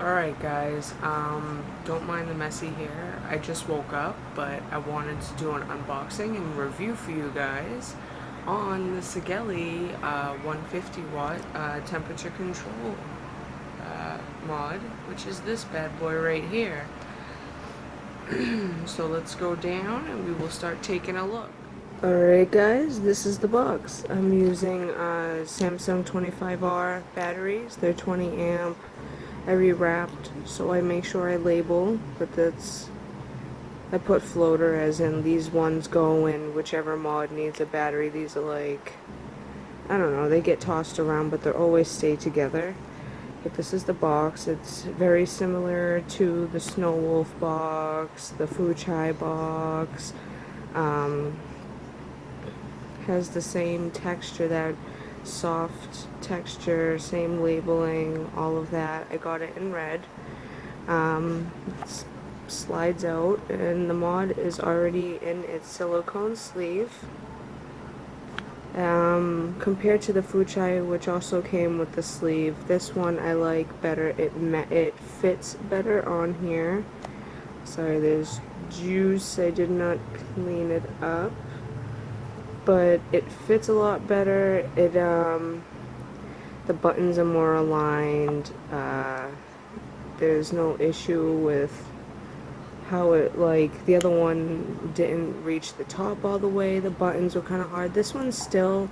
Alright guys, don't mind the messy hair. I just woke up, but I wanted to do an unboxing and review for you guys on the Sigelei 150 watt temperature control mod, which is this bad boy right here. So let's go down and we will start taking a look. Alright guys, this is the box. I'm using Samsung 25R batteries. They're 20 amp. I rewrapped, so I make sure I label, but I put floater as in these ones go in whichever mod needs a battery. These are like, I don't know, they get tossed around, but they always stay together. But this is the box. It's very similar to the Snow Wolf box, the Fuchai box. Has the same texture, that soft texture, same labeling, all of that. I got it in red. It slides out, and the mod is already in its silicone sleeve. Compared to the Fuchai, which also came with the sleeve, this one I like better. It fits better on here. Sorry, there's juice. I did not clean it up, but it fits a lot better. The buttons are more aligned. There's no issue with how it, like, the other one didn't reach the top all the way. The buttons were kind of hard. This one still,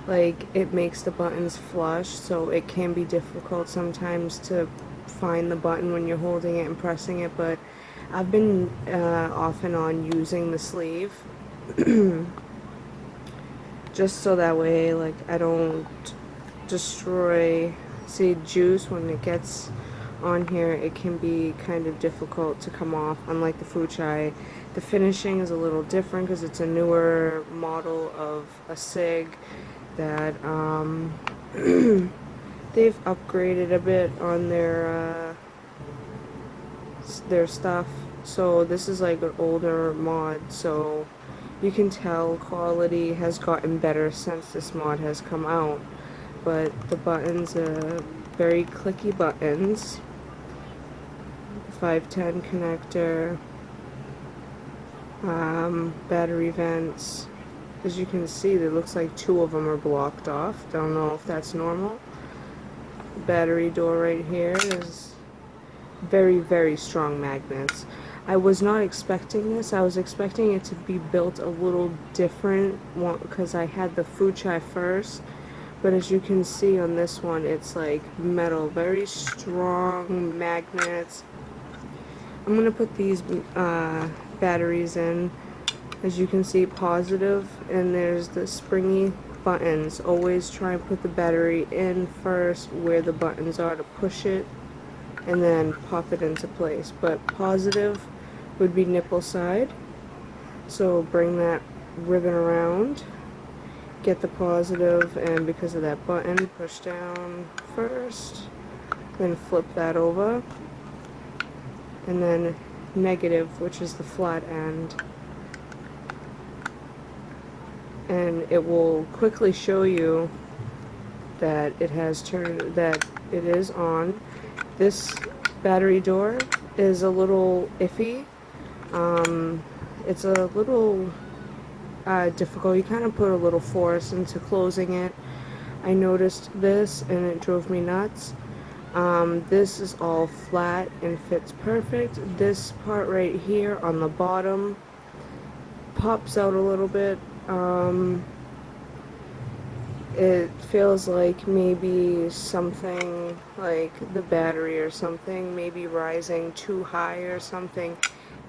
like, it makes the buttons flush, so it can be difficult sometimes to find the button when you're holding it and pressing it, but I've been off and on using the sleeve just so that way, like, I don't destroy, see, juice when it gets on here. It can be kind of difficult to come off, unlike the Fuchai. The finishing is a little different because it's a newer model of a Sig that they've upgraded a bit on their stuff. So this is like an older mod, so you can tell quality has gotten better since this mod has come out. But the buttons are very clicky buttons. 510 connector, battery vents. As you can see, it looks like two of them are blocked off. Don't know if that's normal. Battery door right here is very, very strong magnets. I was not expecting this. I was expecting it to be built a little different because I had the Fuchai first. But as you can see on this one, it's like metal, very strong magnets. I'm going to put these batteries in. As you can see, positive, and there's the springy buttons. Always try and put the battery in first where the buttons are to push it, and then pop it into place. But positive would be nipple side. So bring that ribbon around, get the positive, and because of that button, push down first, then flip that over, and then negative, which is the flat end. And it will quickly show you that it has turned, that it is on. This battery door is a little iffy. It's a little difficult. You kind of put a little force into closing it. I noticed this and it drove me nuts. This is all flat and fits perfect. This part right here on the bottom pops out a little bit. It feels like maybe something like the battery or something, maybe rising too high or something.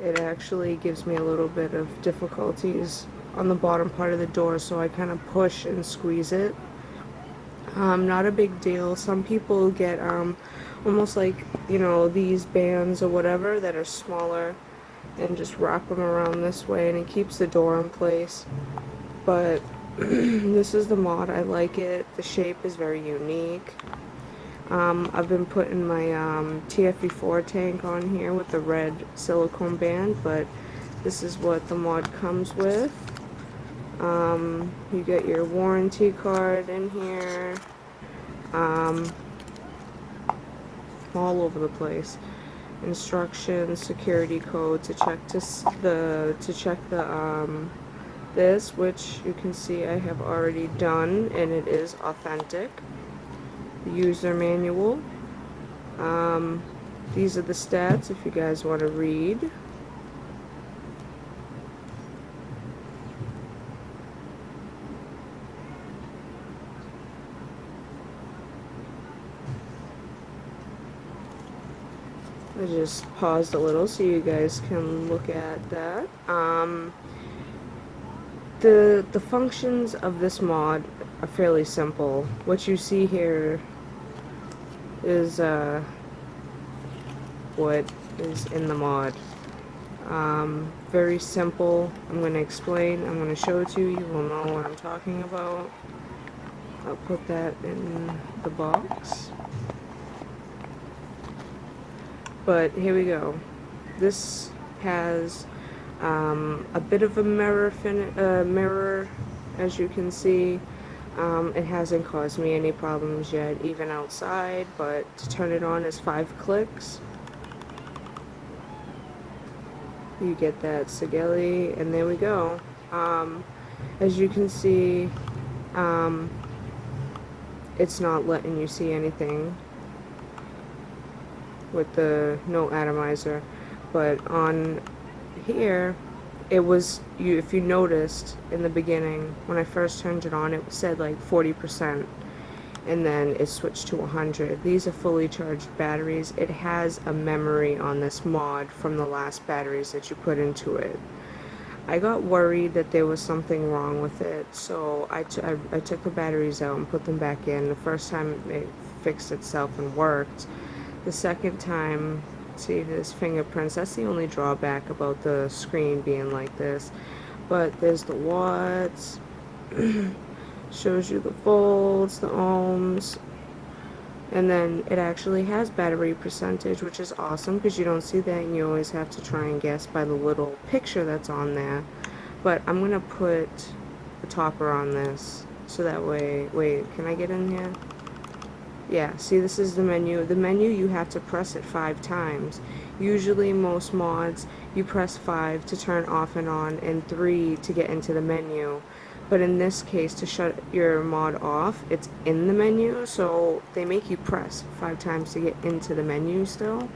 It actually gives me a little bit of difficulties on the bottom part of the door, so I kind of push and squeeze it. Not a big deal. Some people get almost like, you know, these bands or whatever that are smaller, and just wrap them around this way, and it keeps the door in place. But this is the mod. I like it. The shape is very unique. I've been putting my TFE4 tank on here with the red silicone band, but this is what the mod comes with. You get your warranty card in here. all over the place. Instructions, security code to check this, which you can see I have already done, and it is authentic. The user manual. These are the stats if you guys want to read. I just paused a little so you guys can look at that. The functions of this mod are fairly simple. What you see here is what is in the mod. Very simple. I'm going to explain. I'm going to show it to you. You will know what I'm talking about. I'll put that in the box. But here we go. This has a bit of a mirror, as you can see. It hasn't caused me any problems yet, even outside, but to turn it on is 5 clicks. You get that Sigelei, and there we go. As you can see, it's not letting you see anything with the no atomizer, but on here it was, if you noticed in the beginning when I first turned it on, it said like 40%, and then it switched to 100. These are fully charged batteries. It has a memory on this mod from the last batteries that you put into it. I got worried that there was something wrong with it, so I took the batteries out and put them back in. The first time it fixed itself and worked. The second time, see, there's fingerprints. That's the only drawback about the screen being like this. But there's the watts, shows you the volts, the ohms, and then it actually has battery percentage, which is awesome because you don't see that and you always have to try and guess by the little picture that's on there. But I'm going to put a topper on this so that way, wait, can I get in here? Yeah, see, this is the menu. The menu, you have to press it 5 times. Usually most mods, you press 5 to turn off and on and 3 to get into the menu. But in this case, to shut your mod off, it's in the menu, so they make you press 5 times to get into the menu still.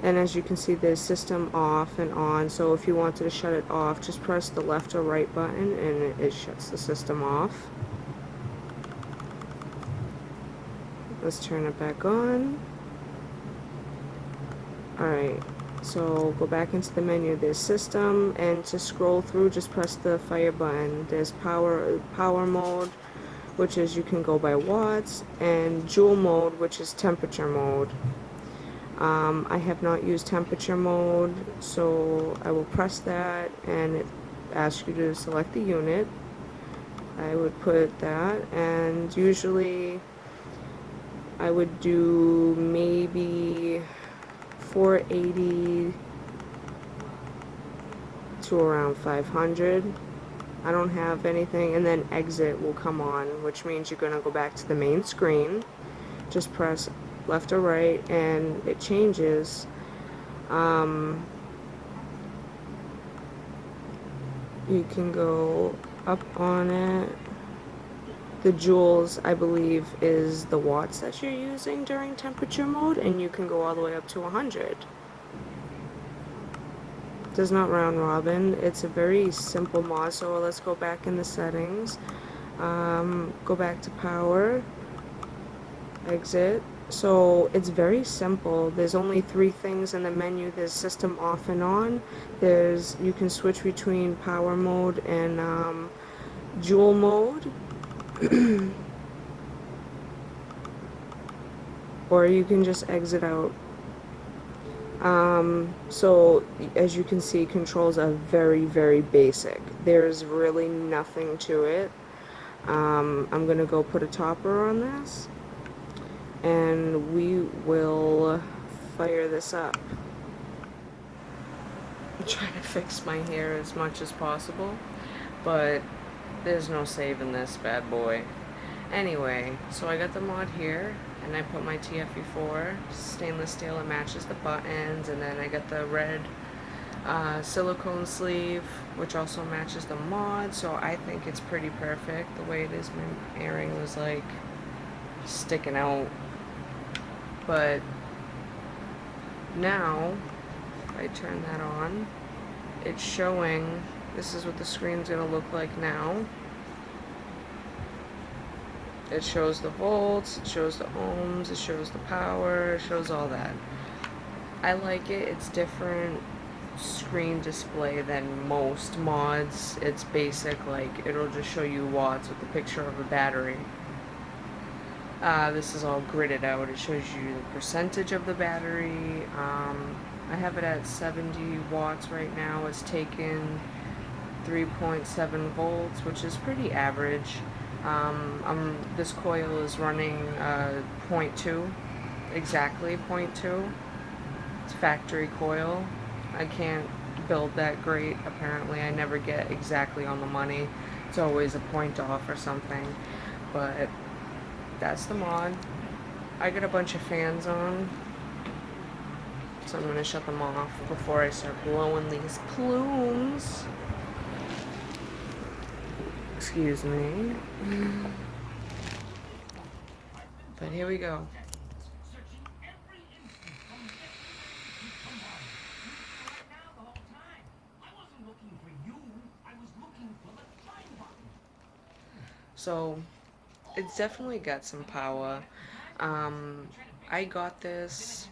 And as you can see, there's system off and on, so if you wanted to shut it off, just press the left or right button and it shuts the system off. Let's turn it back on. Alright, so go back into the menu. There's system, and to scroll through, just press the fire button. There's power mode, which is you can go by watts, and jule mode, which is temperature mode. I have not used temperature mode, so I will press that, and it asks you to select the unit. I would put that, and usually I would do maybe 480 to around 500. I don't have anything, and then exit will come on, which means you're going to go back to the main screen. Just press left or right and it changes. You can go up on it. The joules, I believe, is the watts that you're using during temperature mode, and you can go all the way up to 100. Does not round robin. It's a very simple mod, so let's go back in the settings. Go back to power, exit. So it's very simple. There's only 3 things in the menu. There's system off and on. You can switch between power mode and jule mode. Or you can just exit out. So as you can see, controls are very, very basic. There's really nothing to it. I'm gonna go put a topper on this, and we will fire this up. I'm trying to fix my hair as much as possible, but there's no saving this bad boy. Anyway, so I got the mod here, and I put my TFE4 stainless steel. It matches the buttons, and then I got the red silicone sleeve, which also matches the mod. So I think it's pretty perfect the way it is. My earring was like sticking out, but now if I turn that on, it's showing. This is what the screen's gonna look like now. It shows the volts, it shows the ohms, it shows the power, it shows all that. I like it. It's different screen display than most mods. It's basic, like it'll just show you watts with the picture of a battery. This is all gridded out. It shows you the percentage of the battery. I have it at 70 watts right now. It's taken 3.7 volts, which is pretty average. This coil is running 0.2, exactly 0.2. It's factory coil. I can't build that great, apparently. I never get exactly on the money. It's always a point off or something. But that's the mod. I got a bunch of fans on, so I'm gonna shut them off before I start blowing these plumes. Excuse me. But here we go. So it's definitely got some power. I got this,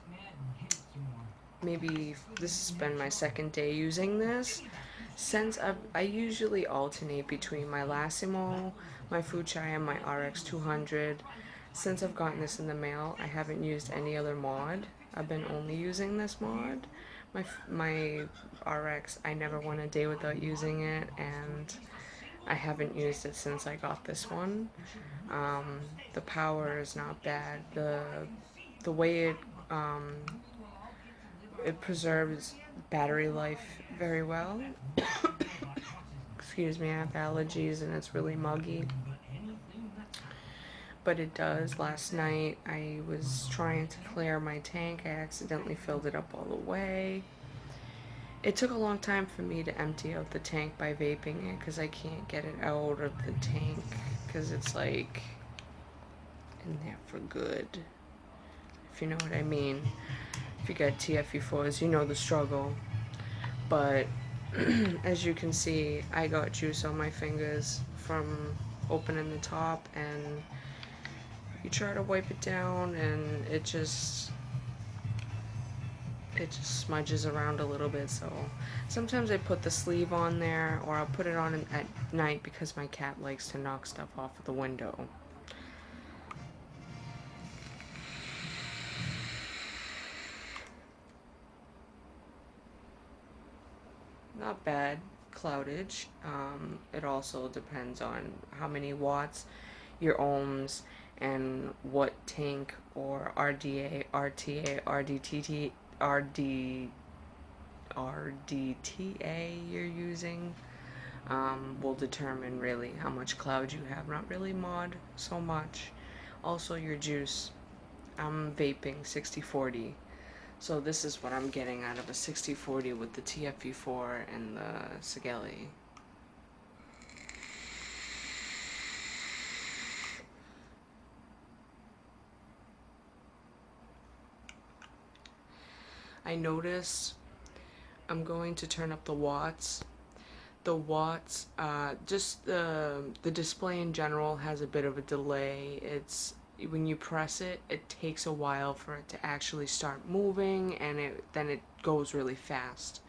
maybe this has been my second day using this. Since I usually alternate between my Lassimo, my Fuchai, and my RX 200. Since I've gotten this in the mail, I haven't used any other mod. I've been only using this mod. My RX, I never went a day without using it, and I haven't used it since I got this one. The power is not bad. The way it preserves battery life very well. Excuse me, I have allergies and it's really muggy. But it does. Last night I was trying to clear my tank. I accidentally filled it up all the way. It took a long time for me to empty out the tank by vaping it because I can't get it out of the tank because it's like in there for good. If you know what I mean. If you get TFE4s, you know the struggle. But as you can see, I got juice on my fingers from opening the top, and you try to wipe it down and it just smudges around a little bit. So sometimes I put the sleeve on there, or I'll put it on at night because my cat likes to knock stuff off of the window. Not bad cloudage. It also depends on how many watts, your ohms, and what tank or RDA, RTA, RDTA you're using will determine really how much cloud you have. Not really mod so much. Also your juice. I'm vaping 60/40. So this is what I'm getting out of a 60/40 with the TFE4 and the Sigelei. I noticed I'm going to turn up the watts. The watts, just the display in general has a bit of a delay. It's when you press it, it takes a while for it to actually start moving, and then it goes really fast.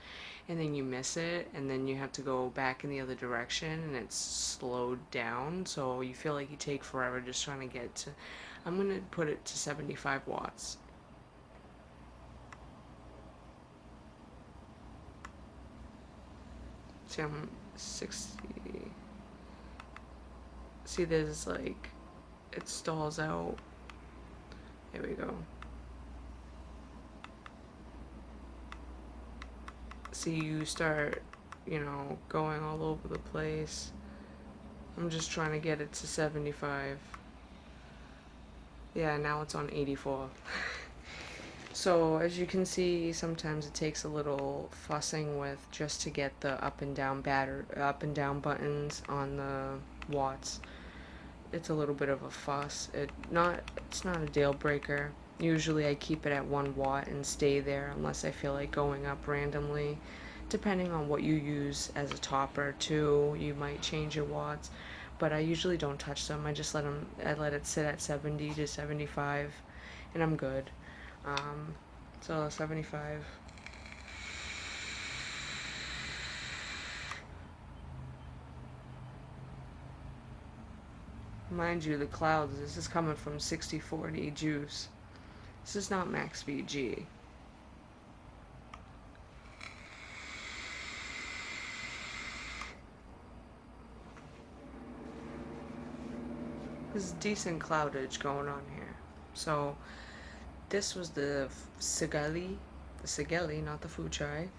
And then you miss it, and then you have to go back in the other direction, and it's slowed down, so you feel like you take forever just trying to get to. I'm going to put it to 75 watts. See, I'm 60. See, there's like, it stalls out. There we go. See, you start, going all over the place. I'm just trying to get it to 75. Yeah, now it's on 84. So as you can see, sometimes it takes a little fussing with just to get the up and down buttons on the watts. It's a little bit of a fuss. It's not a deal breaker. Usually I keep it at 1 watt and stay there unless I feel like going up randomly. Depending on what you use as a topper too, you might change your watts. But I usually don't touch them. I let it sit at 70 to 75 and I'm good. So 75. Mind you, the clouds, this is coming from 6040 juice. This is not max VG. There's decent cloudage going on here. So this was the Sigelei, not the Fuchai,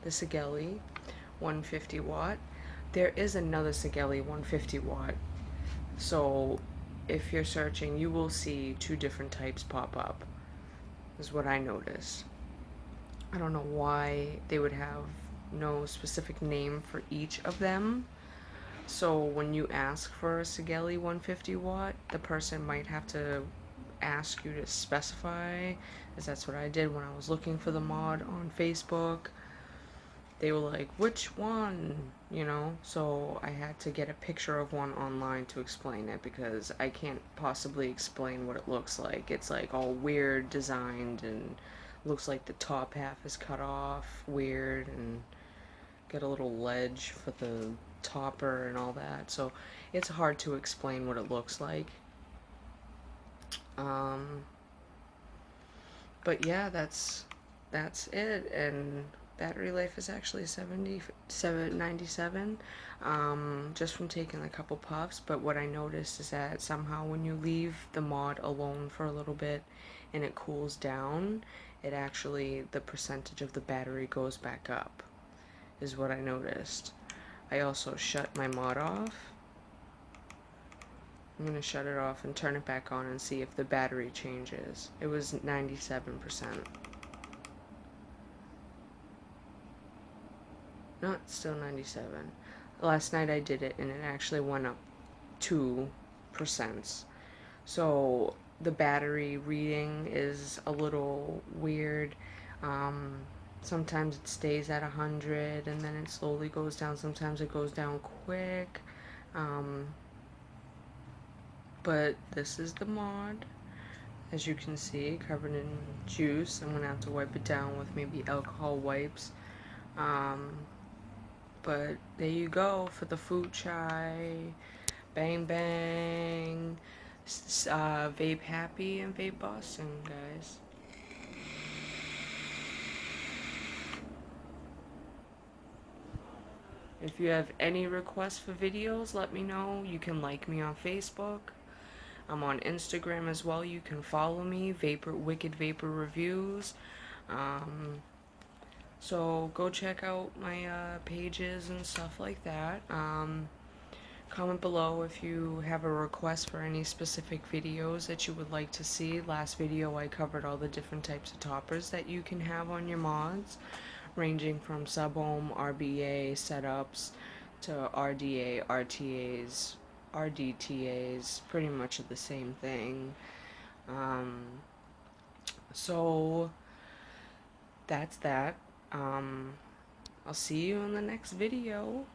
the Sigelei 150 watt. There is another Sigelei 150 watt. So if you're searching, you will see 2 different types pop up, is what I noticed. I don't know why they would have no specific name for each of them. So when you ask for a Sigelei 150 watt, the person might have to ask you to specify, as that's what I did when I was looking for the mod on Facebook. They were like, which one? You know? So I had to get a picture of one online to explain it because I can't possibly explain what it looks like. It's like all weird designed and looks like the top half is cut off weird and got a little ledge for the topper and all that. So it's hard to explain what it looks like. Um, but yeah, that's it. And battery life is actually 97. Just from taking a couple puffs. But what I noticed is that somehow when you leave the mod alone for a little bit and it cools down, it actually, the percentage of the battery goes back up, is what I noticed. I also shut my mod off. I'm going to shut it off and turn it back on and see if the battery changes. It was 97%. No, it's still 97. Last night I did it and it actually went up 2%. So the battery reading is a little weird. Sometimes it stays at 100 and then it slowly goes down. Sometimes it goes down quick. But this is the mod. As you can see, covered in juice. I'm gonna have to wipe it down with maybe alcohol wipes. But there you go for the food chai. Bang bang. Vape happy and vape Boston, guys. If you have any requests for videos, let me know. You can like me on Facebook. I'm on Instagram as well. You can follow me, Wicked Vapor Reviews. So go check out my pages and stuff like that. Comment below if you have a request for any specific videos that you would like to see. Last video I covered all the different types of toppers that you can have on your mods, ranging from sub-ohm, RBA setups to RDA, RTAs, RDTAs, pretty much the same thing. So that's that. I'll see you in the next video.